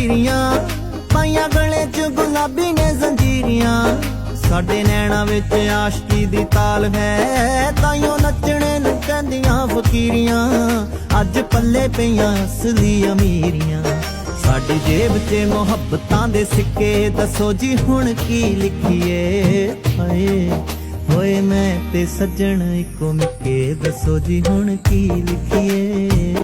ਵਜ਼ੀਰੀਆਂ, ਪਾਈਆਂ ਗਲੇ 'ਚ ਗੁਲਾਬੀ ਨੇ ਜ਼ੰਜੀਰੀਆਂ। ਸਾਡੇ ਨੈਣਾਂ ਵਿੱਚ ਆਸ਼ਕੀ ਦੀ ਤਾਲ ਹੈ, ਤਾਈਓ ਨੱਚਣੇ ਨੂੰ ਕਹਿੰਦੀਆਂ ਫਕੀਰੀਆਂ। ਅੱਜ ਪੱਲੇ ਪਈਆਂ ਅਸਲੀ ਅਮੀਰੀਆਂ, ਸਾਡੀ ਜੇਬ 'ਚ ਮੁਹੱਬਤਾਂ ਦੇ ਸਿੱਕੇ। ਦੱਸੋ ਜੀ ਹੁਣ ਕੀ ਲਿਖੀਏ, ਹਾਏ ਹੋਏ ਮੈਂ ਤੇ ਸੱਜਣ ਇੱਕੋ ਮਿੱਕੇ। ਦੱਸੋ ਜੀ ਹੁਣ ਕੀ ਲਿਖੀਏ।